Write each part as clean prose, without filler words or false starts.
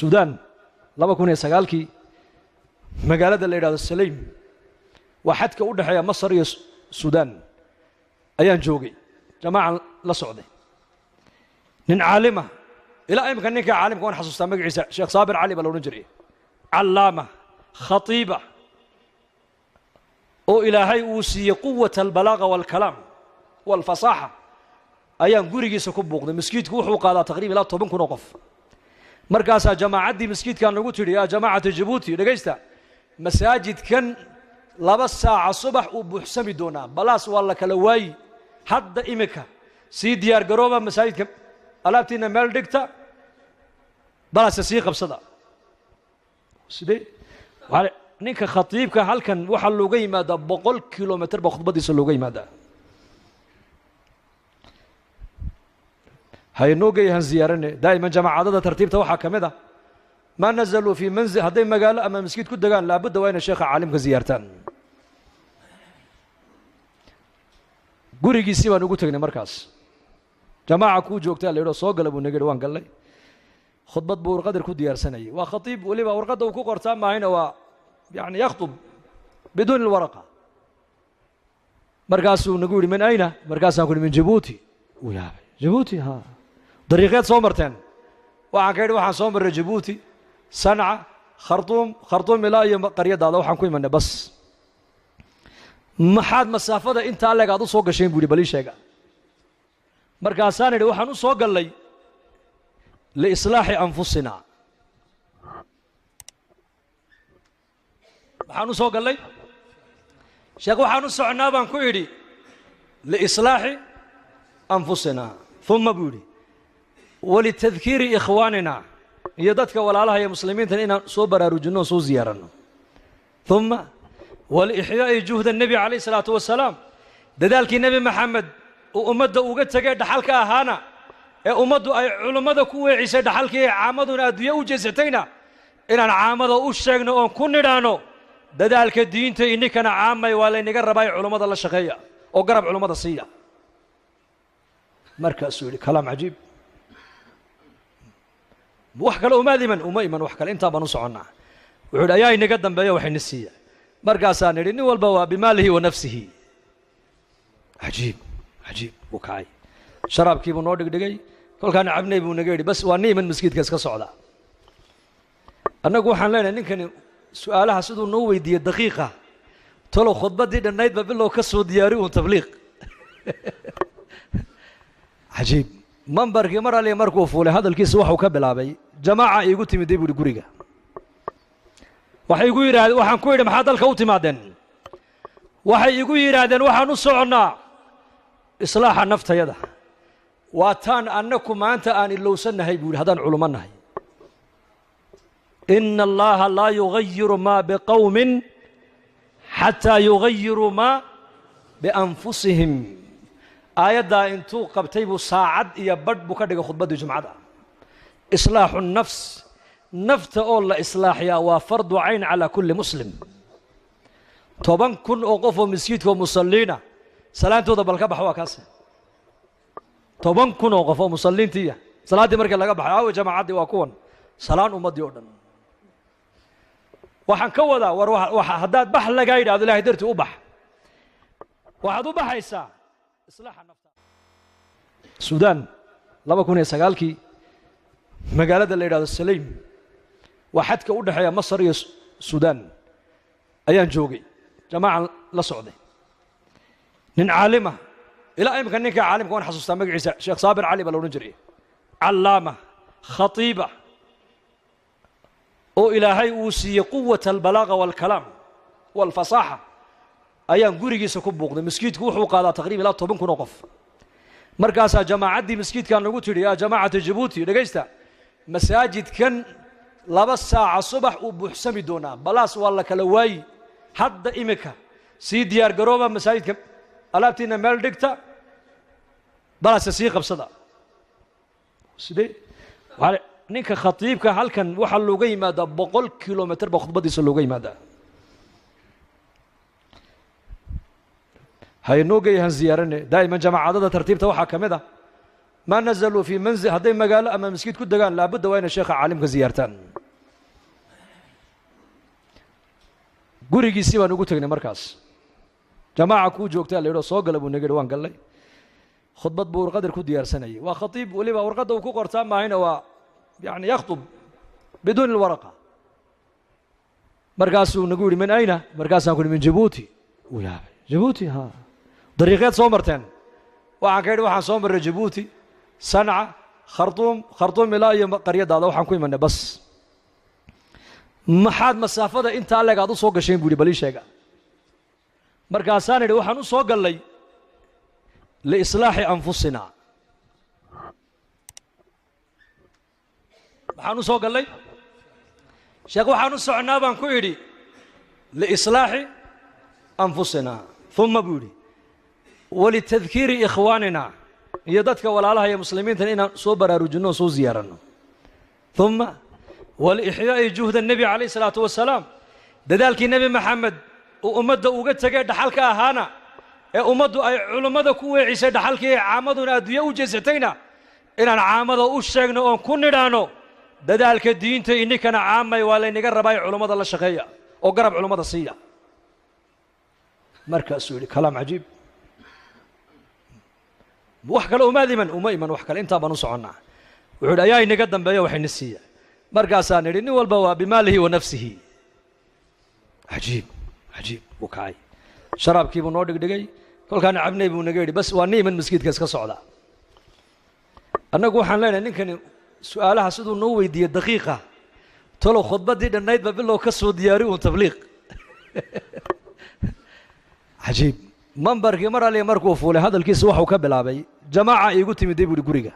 suudaan 2009 magaalada la yidhaahdo Saleym waa xadka u dhaxeeya Masar iyo Suudaan ayaan joogay jamaaca la socday nin caalima ilaa imka ninka caalimka waan xasuustaa magaciisa Sheekh Saabir Ali baa la oran jiray allaama khatiiba oo ilaahay uu siiyay quwwata albalaaga wal kalaam wal fasaaha ayaan gurigiisa ku buuqday miskiidku wuxuu qaadaa taqriiban ilaa 10 kun oo qof markaas jamaacadii miskiidkan lagu tiri ya jamaacada Djibouti dhageysta masaajidkan 2 saac subax uu buuxsami doonaa balaas waa la kala waay hadda imika si diyaar garooba masaajidka alaabtiina meel dhigta balaas si qabsada sidee wala ninka khatiibka halkan waxa looga yimaada 100 kilometer ba khudbadiisa looga yimaada هاي نوجي هنزيارنا دائما جماعة ترتيبها وحا كمدا ما نزلوا في منزل هذين مقال أما مسكيت كل دقان لابد وين الشيخ عالم كزيارتان قولي جيسي وانا قلت لك مركز جماعة كو جوكتا اللي يرو صوغ لابو نقر وان قال لي خطبة بور قدر كو ديار سنة وخطيب ولي بور قدر وكو قرطان ما هنا يعني يخطب بدون الورقة مركز نقول من أين مركز نقول من جيبوتي ويا جيبوتي ها طريقات صومرتين waxaan ka yidhi waxaan soo maray Djibouti Sanaa Khartoum ilaa iyo qaryadaada waxaan ku imanay bas maxaad masaafada inta leeg aad u soo gasheen buuri bali sheega markaasaan yidhi waxaan u soo galay li islaahi anfusina waxaan u soo galay sheeg waxaan u soconaa baan ku yidhi li islaahi anfusina thumma buuri ولتذكير إخواننا يدتك ولا الله يا مسلمين إن صبر رجلنا صو زيارنا ثم والإحياء جهد النبي عليه الصلاة والسلام ذلك النبي محمد وأمد وقد تجد حلقة هانا أمد علماء كوي عيسى حلقة عامدنا أدوية وجزتينا إن عامد وشجنا أن كنا رانو ذلك الدين إني كان عامة ولا نجرب أي علماء الله شقية أو قرب علماء الصية مركز سوري كلام عجيب وحكى أميمن وحكى أنت بنصعنا وعود أياي نقدم بيا وحين السيا مرقاسان رني والبوا بماله ونفسه عجيب وكاي شراب كيف نودق دقي كل كان عبني بونقيري بس واني من مسجد كاس كصعدا أنا أقول حنا نكن سؤالها سدو نوي دي الدقيقة طلوا خطبة دي النايت ببلو كسو دياري وتبليغ عجيب منبركي مرة لي مركوف ولا هذا الكيس وحو كبلابي جماعة يقول تمي ديبو دقوريقة وحي يقول يراد وحن كوير محاد الكوتي مادن وحي يقول يرادن وحن نصعنا إصلاح النفط يده واتان أنكم أنت آن اللو سنة يقول هذا علماء نهي إن الله لا يغير ما بقوم حتى يغيروا ما بأنفسهم آيات انتو قبتيبو ساعد يا برد بكدغ خطبه جمعه اصلاح النفس نفت اول اصلاح يا وفرض عين على كل مسلم طبعا كن اوقف مسجد ومصلينا سلامتو دبل كبخ وا كاس طبعا كن اوقف مصلين تي صلاه marka laga baxay jamaacadi waa kuwan salaan ummadii oo dhan waxaan ka wadaa war waxa hadaad bax laga yiraahdo ilaahay dartii u bax waxaad u baxaysaa إصلاح النفط السودان 2009 مقالة اللي يراد السليم وحدك أوضح يا مصر يا السودان أيان جوجي جماعة لا سعودي نين عالمة إلى أي مكان نيجي عالم كون حسوس تامك عيسى شيخ صابر علي بلو نجري علامة خطيبة أو إلهي أوصي قوة البلاغة والكلام والفصاحة ayaan gurigiisa ku buuqday miskiidku wuxuu qaadaa taqriiban ilaa 10 kun oo qof markaas jamaacadii miskiidkan lagu tiri ya jamaacada Djibouti dhageysta masaajidkan 2 saac subax uu buuxsami doonaa balaas waa la kala waay hadda imika si diyaar garooba masaajidka alaabtiina meel dhigta balaas si qabsada sidee wala ninka khatiibka halkan waxa looga yimaada 100 kilometer ba khudbadiisa looga yimaada هاي نوجي هنزيارنا دائما جماعة ترتيبها وحا كمدا ما نزلوا في منزل هذي مقال أما مسجد كدقان لابد وين الشيخ عالم كزيارتان gurigiisii baan ugu tagnay markaas jamaaca ku joogtay leedo soo galay buu nagir waan galay khudbad buu qadar ku diyaarsanayay waa khatiib waliba warqada uu ku qortaa maahina waa yani yakhutub بدون الورقه markaasuu nagu yiri min ayna markaasaan ku min Djibouti ويا Djibouti ha dariiqeed soo marteen waxaan ka yiri waxaan soo maray Djibouti Sanaa Khartoum ilaa iyo qaryadaada waxaan ku imanay bas maxaad masaafada inta leeg aad u soo gasheen buu bali sheega markaasaan idhi waxaan u soo galay li islaahi anfusina waxaan u soo galay sheekh waxaan u soconaa baan ku idhi li islaahi anfusina thumma budi wali tadhkiri ikhwanina iyo dadka walaalaha iyo muslimiinta inaan soo baraarujino soo ziyaarano thumma والإحياء جهد النبي عليه الصلاة والسلام دذلك النبي محمد وأمده وقتك دحلك أهانا أمده أي علماء كوي عيسى دحلك عامدنا أدوية وجزتينا إن عامد وشجنا أن كنا دانو دذلك الدين تإني كان عامي ولا نجرب أي علماء الله شقية أو قرب علماء الصية مركز سوري كلام عجيب وحكى له أميمن وحكى أنت بنص عنا وعود أياه نقدم بيا وحين السية markaasaan idhi nin walba waa bimaalihi wa nafsihi cajiib wukacay sharaabkii buu noo dhigdhigay kolkaan cabnay buu naga yidhi bas waa niiman masjidka iska socda annagu waxaan leenahay ninkani su'aalaha siduu noo weydiiyey daqiiqa tolo khudbaddii dhannaydba bilow ka soo diyaari uun tabliiq cajiib mambarkii mar aliya markuu fuulay hadalkiisa waxuu ka bilaabay jamaaca iigu timiday buu yidhi guriga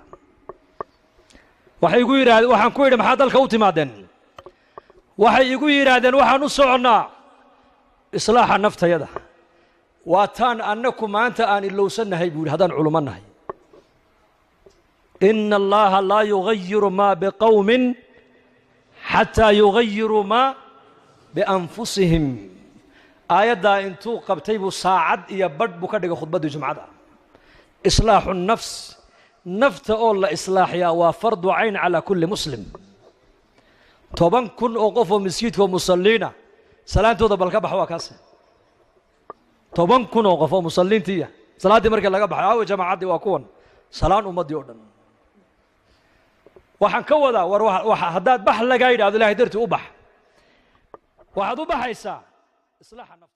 waxay igu yiraahdeen waxaan ku yiri maxaa dalka u timaadeen waxay igu yiraahdeen waxaan u soconaa islaaxa naftayada waa taan annaku maanta aan ilowsanahay buu hadaan culumanahay inna allaha la yughayyiru ma biqawmin hatta yughayyiru ma bi anfusihim ayada intuu qabtay buu saacad iyo badh buu ka dhigay khudbadii jumcada islaaxu nafs نفط الله إصلاحيا وفرض عين على كل مسلم طبعا كن أوقفوا مسجدكم مصلينا صلاة تودا بالكبح وكاسه طبعا كن أوقفوا مصلين تيا صلاة مركز لكبح أو جماعة دي وكون صلاة أمدي أردن وحن كودا وروح هداد بح لقايد هذا اللي هدرت أبح واحد أبح يسا إصلاح النفس